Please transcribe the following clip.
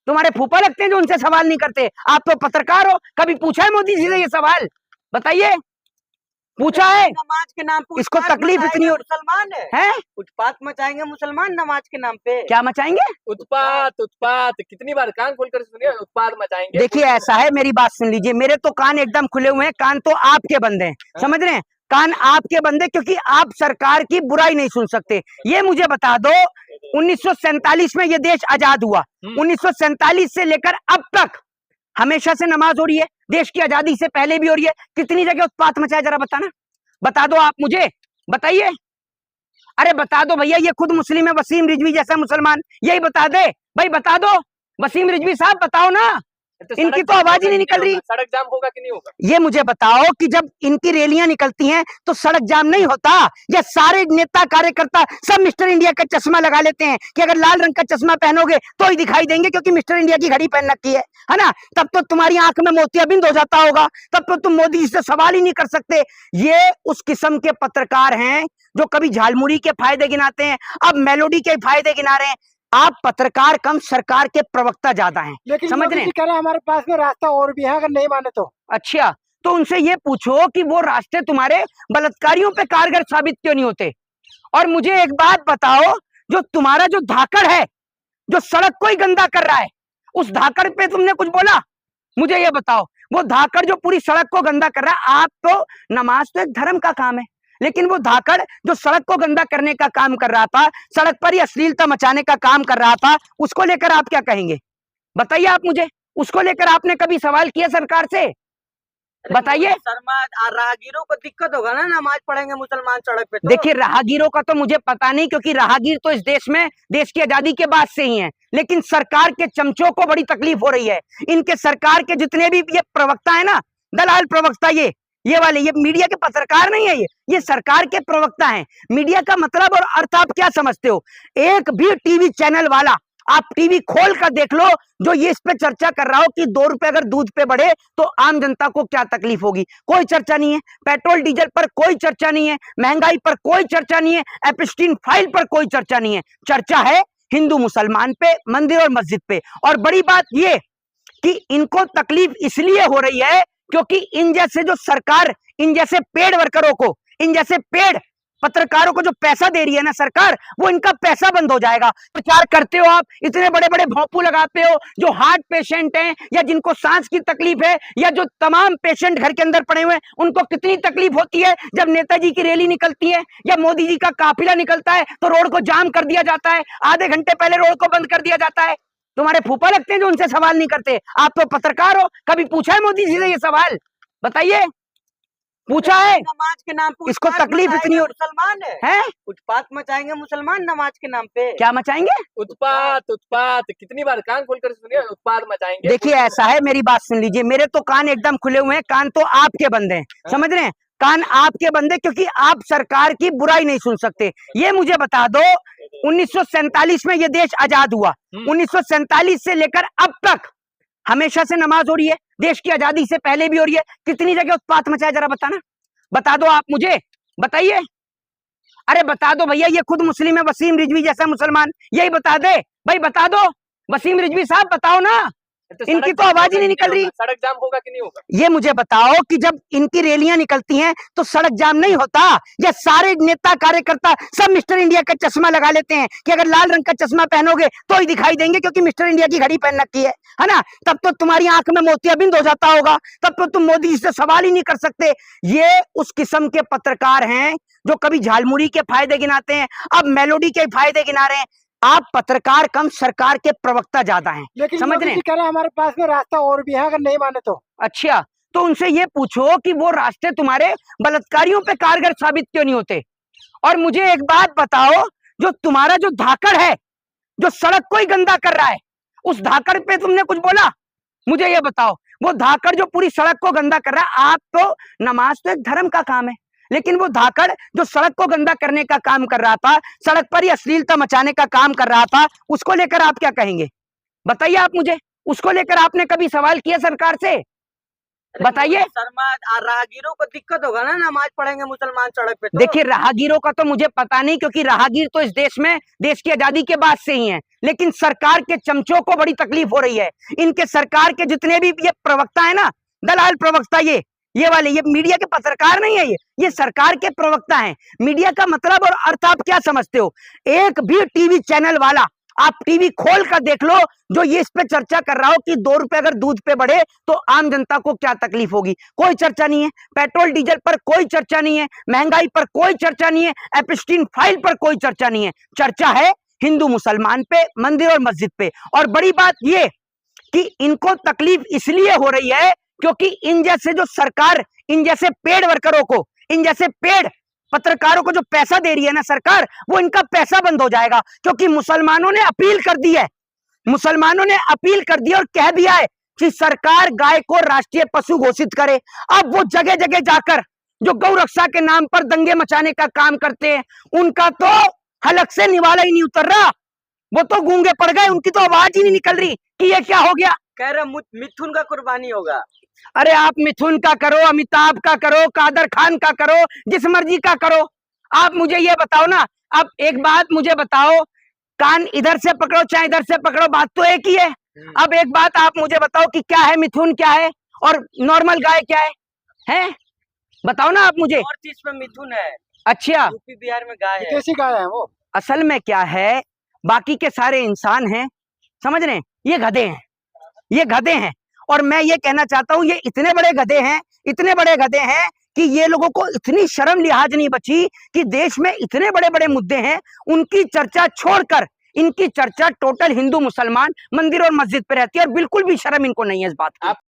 तुम्हारे फूफा लगते हैं जो उनसे सवाल नहीं करते। आप तो पत्रकार हो, कभी पूछा है मोदी जी से ये सवाल? बताइए, पूछा है? नमाज के नाम पे इसको तकलीफ इतनी मुसलमान है? उत्पात मचाएंगे मुसलमान नमाज के नाम पे। क्या मचाएंगे? उत्पात उत्पात, कितनी बार कान खोलकर सुनिए, उत्पात मचाएंगे। देखिए ऐसा है, मेरी बात सुन लीजिए, मेरे तो कान एकदम खुले हुए हैं, कान तो आपके बंद हैं, समझ रहे हैं? कान आपके बंद हैं क्योंकि आप सरकार की बुराई नहीं सुन सकते। ये मुझे बता दो, 1947 में ये देश आजाद हुआ, 1947 से लेकर अब तक हमेशा से नमाज हो रही है, देश की आजादी से पहले भी हो रही है। कितनी जगह उत्पात मचाया, जरा बताना, बता दो आप मुझे, बताइए। अरे बता दो भैया, ये खुद मुस्लिम है, वसीम रिजवी जैसा मुसलमान, यही बता दे भाई, बता दो वसीम रिजवी साहब, बताओ ना। इनकी तो आवाज ही नहीं निकल रही। सड़क जाम होगा कि नहीं होगा? ये मुझे बताओ कि जब इनकी रैलियां निकलती हैं तो सड़क जाम नहीं होता? या सारे नेता कार्यकर्ता सब मिस्टर इंडिया का चश्मा लगा लेते हैं कि अगर लाल रंग का चश्मा पहनोगे तो ही दिखाई देंगे क्योंकि मिस्टर इंडिया की घड़ी पहन रखी है ना? तब तो तुम्हारी आंख में मोतियाबिंद हो जाता होगा, तब तो तुम मोदी जी से सवाल ही नहीं कर सकते। ये उस किस्म के पत्रकार हैं जो कभी झालमुड़ी के फायदे गिनाते हैं, अब मेलोडी के फायदे गिना रहे हैं। आप पत्रकार कम, सरकार के प्रवक्ता ज्यादा हैं, लेकिन समझ रहे हैं? कह रहे हमारे पास में रास्ता और भी है, अगर नहीं माने तो। अच्छा, तो उनसे ये पूछो कि वो रास्ते तुम्हारे बलात्कारियों पे कारगर साबित क्यों नहीं होते? और मुझे एक बात बताओ, जो तुम्हारा जो धाकड़ है, जो सड़क को ही गंदा कर रहा है, उस धाकड़ पे तुमने कुछ बोला? मुझे ये बताओ, वो धाकड़ जो पूरी सड़क को गंदा कर रहा है, आप तो, नमाज तो एक धर्म का काम है, लेकिन वो धाकड़ जो सड़क को गंदा करने का काम कर रहा था, सड़क पर ही अश्लीलता मचाने का काम कर रहा था, उसको लेकर आप क्या कहेंगे? बताइए आप मुझे, उसको लेकर आपने कभी सवाल किया सरकार से? बताइए। राहगीरों को दिक्कत होगा ना, नमाज पढ़ेंगे मुसलमान सड़क पे तो? देखिए राहगीरों का तो मुझे पता नहीं, क्योंकि राहगीर तो इस देश में देश की आजादी के बाद से ही हैं, लेकिन सरकार के चमचों को बड़ी तकलीफ हो रही है। इनके सरकार के जितने भी ये प्रवक्ता है ना, दलाल प्रवक्ता, ये वाले, ये मीडिया के पत्रकार नहीं है, ये सरकार के प्रवक्ता हैं। मीडिया का मतलब और अर्थ आप क्या समझते हो? एक भी टीवी चैनल वाला, आप टीवी खोल कर देख लो, जो ये इस पे चर्चा कर रहा हो कि 2 रुपए अगर दूध पे बढ़े तो आम जनता को क्या तकलीफ होगी, कोई चर्चा नहीं है। पेट्रोल डीजल पर कोई चर्चा नहीं है, महंगाई पर कोई चर्चा नहीं है, एपस्टीन फाइल पर कोई चर्चा नहीं है। चर्चा है हिंदू मुसलमान पे, मंदिर और मस्जिद पे। और बड़ी बात ये कि इनको तकलीफ इसलिए हो रही है क्योंकि इन जैसे जो सरकार, इन जैसे पेड वर्करों को, इन जैसे पेड पत्रकारों को जो पैसा दे रही है ना सरकार, वो इनका पैसा बंद हो जाएगा। प्रचार करते हो आप, इतने बड़े बड़े भोंपू लगाते हो, जो हार्ट पेशेंट हैं या जिनको सांस की तकलीफ है, या जो तमाम पेशेंट घर के अंदर पड़े हुए हैं, उनको कितनी तकलीफ होती है जब नेताजी की रैली निकलती है या मोदी जी का काफिला निकलता है तो रोड को जाम कर दिया जाता है, आधे घंटे पहले रोड को बंद कर दिया जाता है। तुम्हारे फूफा लगते हैं जो उनसे सवाल नहीं करते। आप तो पत्रकार हो, कभी पूछा है मोदी जी से ये सवाल? बताइए, पूछा है? नमाज के नाम पे इसको तकलीफ इतनी मुसलमान है? उत्पात मचाएंगे मुसलमान नमाज के नाम पे। क्या मचाएंगे? उत्पात उत्पात, कितनी बार कान खोलकर सुनिए, उत्पात मचाएंगे। देखिए ऐसा है, मेरी बात सुन लीजिए, मेरे तो कान एकदम खुले हुए हैं, कान तो आपके बंद हैं, समझ रहे हैं? कान आपके बंद हैं क्योंकि आप सरकार की बुराई नहीं सुन सकते। ये मुझे बता दो, 1947 में ये देश आजाद हुआ, 1947 से लेकर अब तक हमेशा से नमाज हो रही है, देश की आजादी से पहले भी हो रही है। कितनी जगह उत्पात मचाया, जरा बताना, बता दो आप मुझे, बताइए। अरे बता दो भैया, ये खुद मुस्लिम है, वसीम रिजवी जैसा मुसलमान, यही बता दे भाई, बता दो वसीम रिजवी साहब, बताओ ना। इनकी तो आवाज ही नहीं निकल रही। सड़क जाम होगा कि नहीं होगा? ये मुझे बताओ कि जब इनकी रैलियां निकलती हैं तो सड़क जाम नहीं होता? या सारे नेता कार्यकर्ता सब मिस्टर इंडिया का चश्मा लगा लेते हैं कि अगर लाल रंग का चश्मा पहनोगे तो ही दिखाई देंगे क्योंकि मिस्टर इंडिया की घड़ी पहन रखी है ना? तब तो तुम्हारी आंख में मोतियाबिंद हो जाता होगा, तब तो तुम मोदी जी से सवाल ही नहीं कर सकते। ये उस किस्म के पत्रकार हैं जो कभी झालमुड़ी के फायदे गिनाते हैं, अब मेलोडी के फायदे गिना रहे हैं। आप पत्रकार कम, सरकार के प्रवक्ता ज्यादा हैं, लेकिन समझ रहे हैं? कह रहे हमारे पास में रास्ता और भी है, अगर नहीं माने तो। अच्छा, तो उनसे ये पूछो कि वो रास्ते तुम्हारे बलात्कारियों पे कारगर साबित क्यों नहीं होते? और मुझे एक बात बताओ, जो तुम्हारा जो धाकड़ है, जो सड़क को ही गंदा कर रहा है, उस धाकड़ पे तुमने कुछ बोला? मुझे ये बताओ, वो धाकड़ जो पूरी सड़क को गंदा कर रहा है, आप तो, नमाज तो एक धर्म का काम है, लेकिन वो धाकड़ जो सड़क को गंदा करने का काम कर रहा था, सड़क पर ही अश्लीलता मचाने का काम कर रहा था, उसको लेकर आप क्या कहेंगे? बताइए आप मुझे, उसको लेकर आपने कभी सवाल किया सरकार से? बताइए। शर्मा राहगीरों को दिक्कत होगा ना, नमाज पढ़ेंगे मुसलमान सड़क पे तो। देखिए राहगीरों का तो मुझे पता नहीं, क्योंकि राहगीर तो इस देश में देश की आजादी के बाद से ही हैं, लेकिन सरकार के चमचों को बड़ी तकलीफ हो रही है। इनके सरकार के जितने भी ये प्रवक्ता है ना, दलाल प्रवक्ता, ये वाले, ये मीडिया के पत्रकार नहीं है, ये सरकार के प्रवक्ता हैं। मीडिया का मतलब और अर्थ आप क्या समझते हो? एक भी टीवी चैनल वाला आप टीवी खोल कर देख लो जो ये इस पे चर्चा कर रहा हो कि 2 रुपए अगर दूध पे बढ़े तो आम जनता को क्या तकलीफ होगी, कोई चर्चा नहीं है। पेट्रोल डीजल पर कोई चर्चा नहीं है, महंगाई पर कोई चर्चा नहीं है, एपस्टीन फाइल पर कोई चर्चा नहीं है। चर्चा है हिंदू मुसलमान पे, मंदिर और मस्जिद पे। और बड़ी बात ये कि इनको तकलीफ इसलिए हो रही है क्योंकि इन जैसे जो सरकार, इन जैसे पेड वर्करों को, इन जैसे पेड पत्रकारों को जो पैसा दे रही है ना सरकार, वो इनका पैसा बंद हो जाएगा। क्योंकि मुसलमानों ने अपील कर दी है, मुसलमानों ने अपील कर दी और कह दिया है कि सरकार गाय को राष्ट्रीय पशु घोषित करे। अब वो जगह जगह जाकर जो गौ रक्षा के नाम पर दंगे मचाने का काम करते हैं, उनका तो हलक से निवाला ही नहीं उतर रहा, वो तो गूंगे पड़ गए, उनकी तो आवाज ही नहीं निकल रही कि ये क्या हो गया। कह रहे मिथुन का कुर्बानी होगा। अरे आप मिथुन का करो, अमिताभ का करो, कादर खान का करो, जिस मर्जी का करो। आप मुझे ये बताओ ना, अब एक बात मुझे बताओ, कान इधर से पकड़ो चाहे इधर से पकड़ो, बात तो एक ही है। अब एक बात आप मुझे बताओ कि क्या है मिथुन, क्या है और नॉर्मल गाय क्या है? बताओ ना आप मुझे। और चीज में मिथुन है, अच्छा, यूपी बिहार में गाय है। कैसी गाय है वो? असल में क्या है, बाकी के सारे इंसान हैं, समझ रहे हैं, ये गधे हैं, ये गधे हैं। और मैं ये कहना चाहता हूं, ये इतने बड़े गधे हैं, इतने बड़े गधे हैं कि ये लोगों को इतनी शर्म लिहाज नहीं बची कि देश में इतने बड़े बड़े मुद्दे हैं, उनकी चर्चा छोड़कर इनकी चर्चा टोटल हिंदू मुसलमान, मंदिर और मस्जिद पे रहती है, और बिल्कुल भी शर्म इनको नहीं है इस बात की।